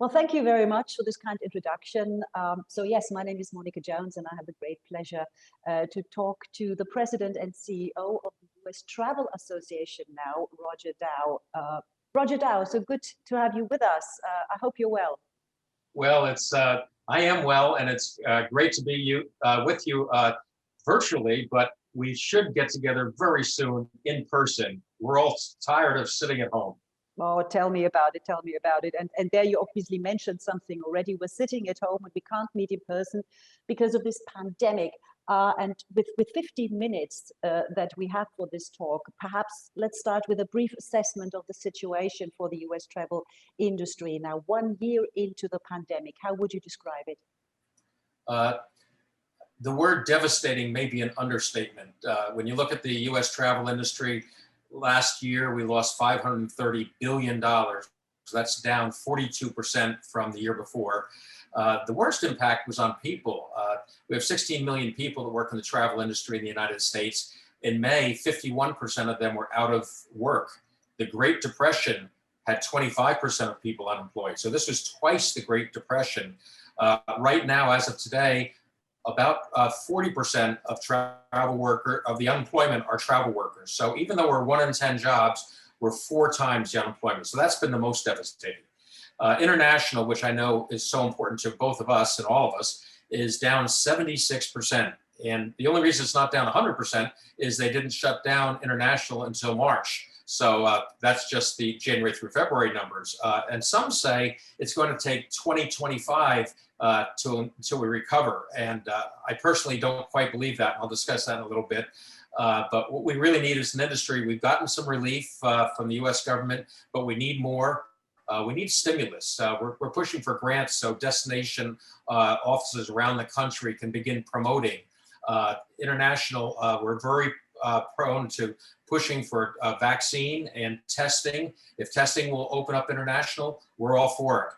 Well, thank you very much for this kind introduction. So yes, my name is Monika Jones, and I have the great pleasure to talk to the President and CEO of the US Travel Association now, Roger Dow. Roger Dow, so good to have you with us. I hope you're well. Well, I am well, and it's great to be with you virtually, but we should get together very soon in person. We're all tired of sitting at home. Oh, tell me about it. Tell me about it. And there you obviously mentioned something already. We're sitting at home and we can't meet in person because of this pandemic. And with 15 minutes that we have for this talk, perhaps let's start with a brief assessment of the situation for the US travel industry. Now, 1 year into the pandemic, how would you describe it? The word devastating may be an understatement. When you look at the US travel industry, last year we lost $530 billion. So that's down 42% from the year before. The worst impact was on people. We have 16 million people that work in the travel industry in the United States. In May, 51% of them were out of work. The Great Depression had 25% of people unemployed. So this was twice the Great Depression. Right now, as of today, about 40% of the unemployment are travel workers. So even though we're 1 in 10 jobs, we're 4 times the unemployment. So that's been the most devastating. International, which I know is so important to both of us and all of us, is down 76%. And the only reason it's not down 100% is they didn't shut down international until March. So that's just the January through February numbers. And some say it's going to take 2025 until we recover. And I personally don't quite believe that. I'll discuss that in a little bit. But what we really need is an industry. We've gotten some relief from the US government, but we need more. We need stimulus. We're pushing for grants so destination offices around the country can begin promoting. International, we're very prone to pushing for vaccine and testing. If testing will open up international, we're all for it.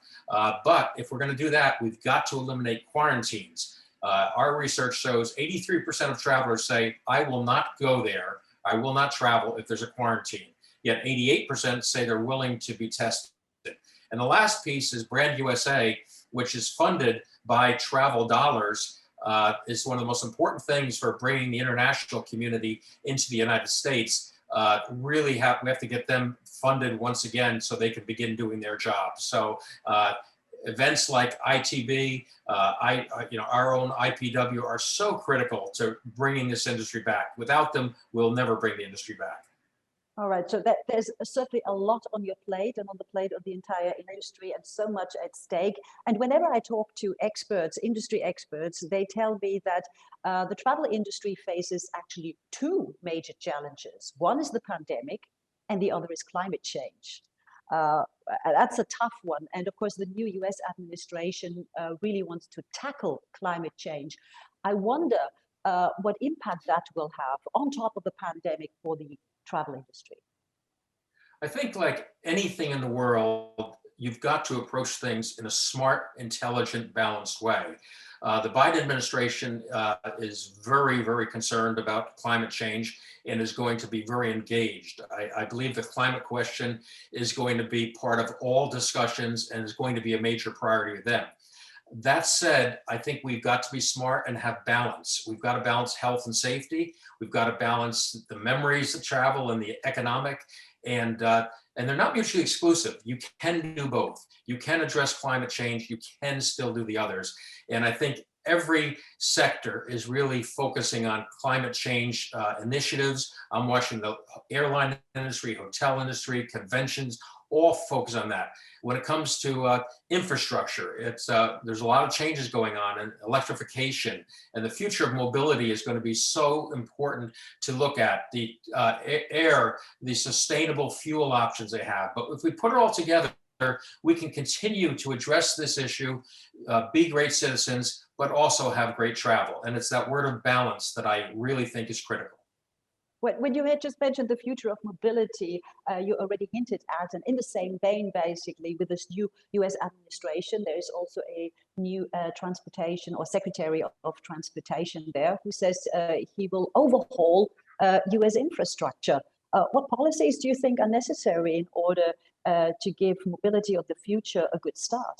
But if we're going to do that, we've got to eliminate quarantines. Our research shows 83% of travelers say, I will not go there. I will not travel if there's a quarantine. Yet 88% say they're willing to be tested. And the last piece is Brand USA, which is funded by travel dollars. Is one of the most important things for bringing the international community into the United States. We have to get them funded once again so they can begin doing their job. So events like ITB, our own IPW are so critical to bringing this industry back. Without them, we'll never bring the industry back. All right, so there's certainly a lot on your plate and on the plate of the entire industry and so much at stake. And whenever I talk to experts, industry experts, they tell me that the travel industry faces actually 2 major challenges. One is the pandemic and the other is climate change. That's a tough one. And of course, the new US administration really wants to tackle climate change. I wonder what impact that will have on top of the pandemic for the travel industry. I think like anything in the world, you've got to approach things in a smart, intelligent, balanced way. The Biden administration is very, very concerned about climate change and is going to be very engaged. I believe the climate question is going to be part of all discussions and is going to be a major priority of them. That said, I think we've got to be smart and have balance. We've got to balance health and safety. We've got to balance the memories of travel and the economic, and they're not mutually exclusive. You can do both. You can address climate change. You can still do the others. And I think every sector is really focusing on climate change initiatives. I'm watching the airline industry, hotel industry, conventions, all focus on that. When it comes to infrastructure, there's a lot of changes going on, and electrification and the future of mobility is going to be so important to look at. The the sustainable fuel options they have. But if we put it all together, we can continue to address this issue, be great citizens, but also have great travel. And it's that word of balance that I really think is critical. When you had just mentioned the future of mobility, you already hinted at, and in the same vein, basically, with this new US administration, there is also a new transportation or Secretary of Transportation there who says he will overhaul US infrastructure. What policies do you think are necessary in order to give mobility of the future a good start?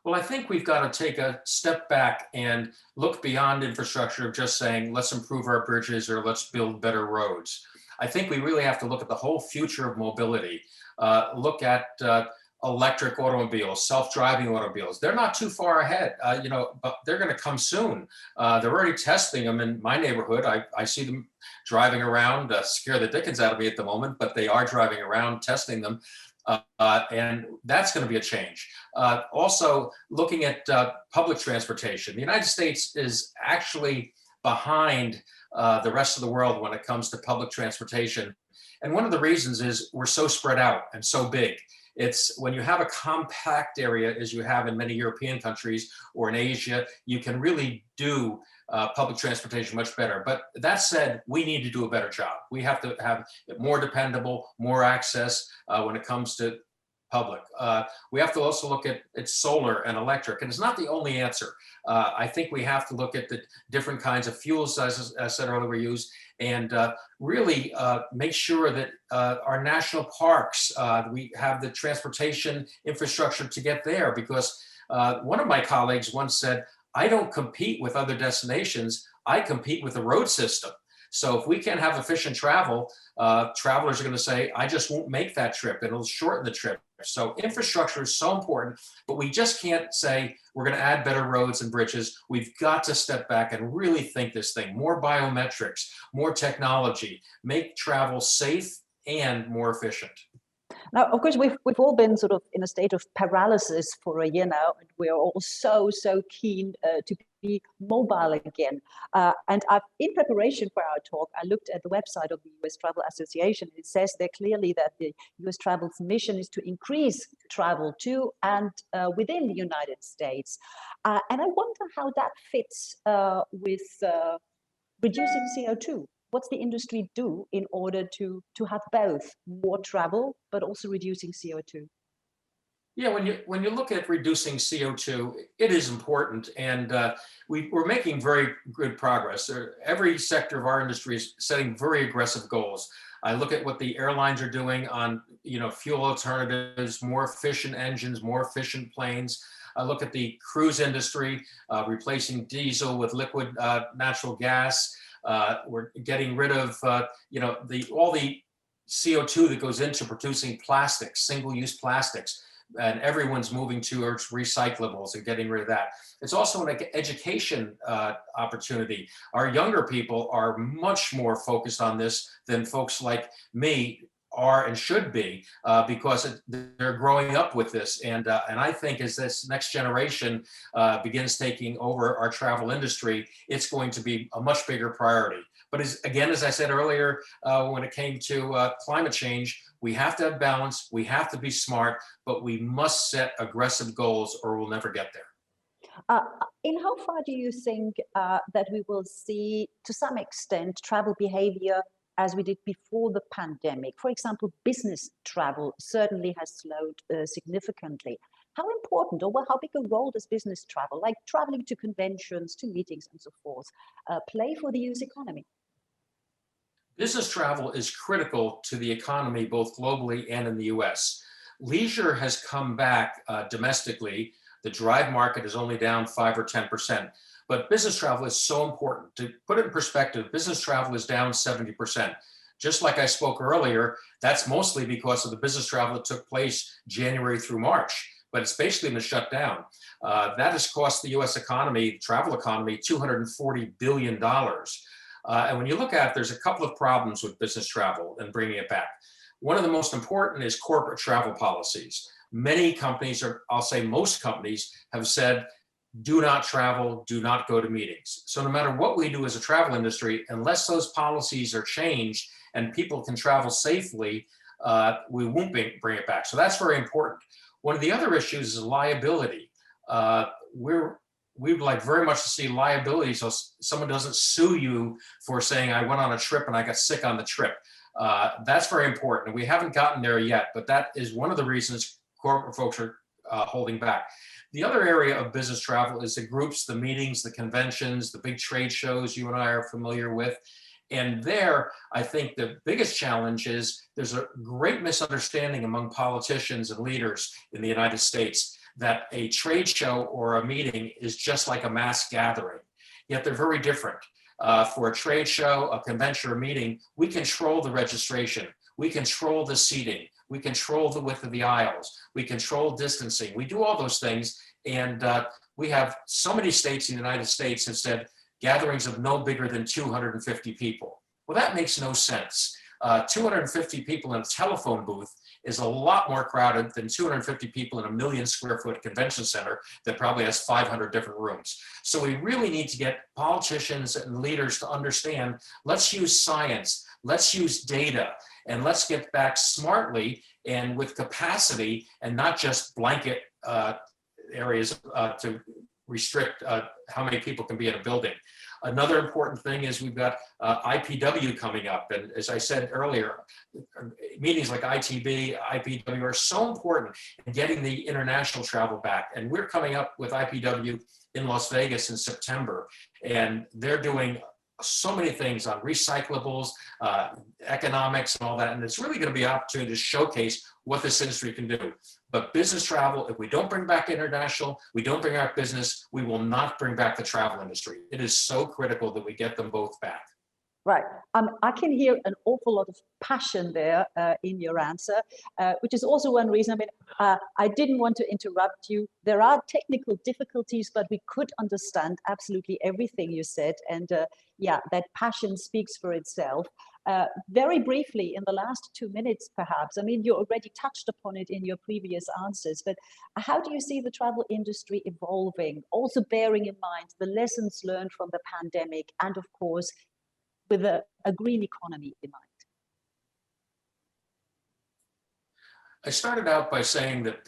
Well, I think we've got to take a step back and look beyond infrastructure of just saying, let's improve our bridges or let's build better roads. I think we really have to look at the whole future of mobility, look at electric automobiles, self-driving automobiles. They're not too far ahead, but they're going to come soon. They're already testing them in my neighborhood. I see them driving around, scare the dickens out of me at the moment, but they are driving around testing them. And that's going to be a change. Also, looking at public transportation, the United States is actually behind the rest of the world when it comes to public transportation. And one of the reasons is we're so spread out and so big. It's when you have a compact area, as you have in many European countries or in Asia, you can really do public transportation much better. But that said, we need to do a better job. We have to have it more dependable, more access when it comes to public. We have to also look at solar and electric, and it's not the only answer. I think we have to look at the different kinds of fuels, as I said earlier, we use, and really make sure that our national parks, we have the transportation infrastructure to get there, because one of my colleagues once said, I don't compete with other destinations, I compete with the road system. So if we can't have efficient travel, travelers are going to say, I just won't make that trip. It'll shorten the trip. So infrastructure is so important, but we just can't say we're going to add better roads and bridges. We've got to step back and really think this thing. More biometrics, more technology, make travel safe and more efficient. Now, of course, we've all been sort of in a state of paralysis for a year now, and we're all so keen to be mobile again. And in preparation for our talk, I looked at the website of the U.S. Travel Association. It says there clearly that the U.S. Travel's mission is to increase travel to and within the United States. And I wonder how that fits with reducing CO2. What's the industry do in order to have both more travel, but also reducing CO2? Yeah, when you look at reducing CO2, it is important, and we're making very good progress. Every sector of our industry is setting very aggressive goals. I look at what the airlines are doing on fuel alternatives, more efficient engines, more efficient planes. I look at the cruise industry, replacing diesel with liquid natural gas. We're getting rid of all the CO2 that goes into producing plastics, single-use plastics, and everyone's moving towards recyclables and getting rid of that. It's also an education opportunity. Our younger people are much more focused on this than folks like me are and should be, because they're growing up with this. And I think as this next generation begins taking over our travel industry, it's going to be a much bigger priority. But as I said earlier, when it came to climate change, we have to have balance, we have to be smart, but we must set aggressive goals or we'll never get there. In how far do you think that we will see, to some extent, travel behavior as we did before the pandemic? For example, business travel certainly has slowed significantly. How important, or how big a role does business travel, like traveling to conventions, to meetings and so forth, play for the US economy? Business travel is critical to the economy, both globally and in the US. Leisure has come back domestically. The drive market is only down 5 or 10%. But business travel is so important. To put it in perspective, business travel is down 70%. Just like I spoke earlier, that's mostly because of the business travel that took place January through March, but it's basically been shut down. That has cost the US economy, travel economy, $240 billion. And when you look at it, there's a couple of problems with business travel and bringing it back. One of the most important is corporate travel policies. Many companies, or I'll say most companies, have said, do not travel, do not go to meetings. So no matter what we do as a travel industry, unless those policies are changed and people can travel safely, we won't bring it back. So that's very important. One of the other issues is liability. We'd like very much to see liability so someone doesn't sue you for saying, I went on a trip and I got sick on the trip. That's very important. We haven't gotten there yet, but that is one of the reasons corporate folks are holding back. The other area of business travel is the groups, the meetings, the conventions, the big trade shows you and I are familiar with. And there, I think the biggest challenge is there's a great misunderstanding among politicians and leaders in the United States that a trade show or a meeting is just like a mass gathering, yet they're very different. For a trade show, a convention, or meeting, we control the registration, we control the seating, we control the width of the aisles, we control distancing, we do all those things, and we have so many states in the United States have said gatherings of no bigger than 250 people. Well, that makes no sense. 250 people in a telephone booth is a lot more crowded than 250 people in a 1 million square foot convention center that probably has 500 different rooms. So we really need to get politicians and leaders to understand, let's use science, let's use data, and let's get back smartly and with capacity and not just blanket areas to restrict how many people can be in a building. Another important thing is we've got IPW coming up. And as I said earlier, meetings like ITB, IPW are so important in getting the international travel back. And we're coming up with IPW in Las Vegas in September. And they're doing so many things on recyclables, economics and all that. And it's really going to be an opportunity to showcase what this industry can do. But business travel, if we don't bring back international, we don't bring back business, we will not bring back the travel industry. It is so critical that we get them both back. Right. I can hear an awful lot of passion there in your answer, which is also one reason. I mean, I didn't want to interrupt you. There are technical difficulties, but we could understand absolutely everything you said. And yeah, that passion speaks for itself. Very briefly, in the last 2 minutes, perhaps, I mean, you already touched upon it in your previous answers, but how do you see the travel industry evolving, also bearing in mind the lessons learned from the pandemic and, of course, with a green economy in mind? I started out by saying that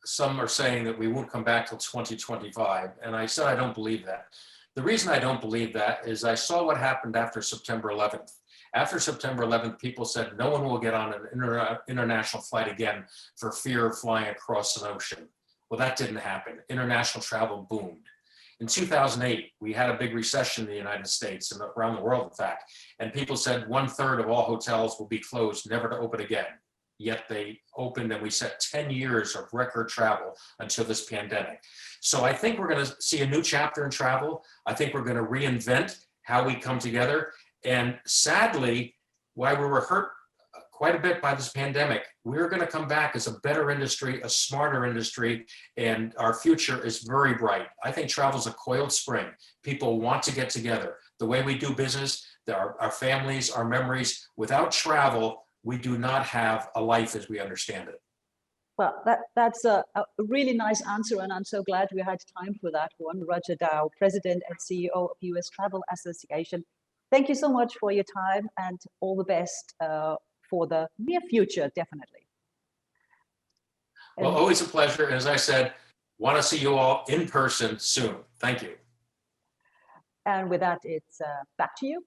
some are saying that we won't come back till 2025. And I said, I don't believe that. The reason I don't believe that is I saw what happened after September 11th. After September 11th, people said no one will get on an international flight again for fear of flying across an ocean. Well, that didn't happen. International travel boomed. In 2008, we had a big recession in the United States and around the world, in fact, and people said 1/3 of all hotels will be closed, never to open again. Yet they opened and we set 10 years of record travel until this pandemic. So I think we're going to see a new chapter in travel. I think we're going to reinvent how we come together. And sadly, while we were hurt quite a bit by this pandemic, we're going to come back as a better industry, a smarter industry, and our future is very bright. I think travel is a coiled spring. People want to get together. The way we do business, our families, our memories, without travel, we do not have a life as we understand it. Well, that's a really nice answer, and I'm so glad we had time for that one. Roger Dow, President and CEO of US Travel Association. Thank you so much for your time and all the best for the near future, definitely. Well, always a pleasure. As I said, want to see you all in person soon. Thank you. And with that, it's back to you.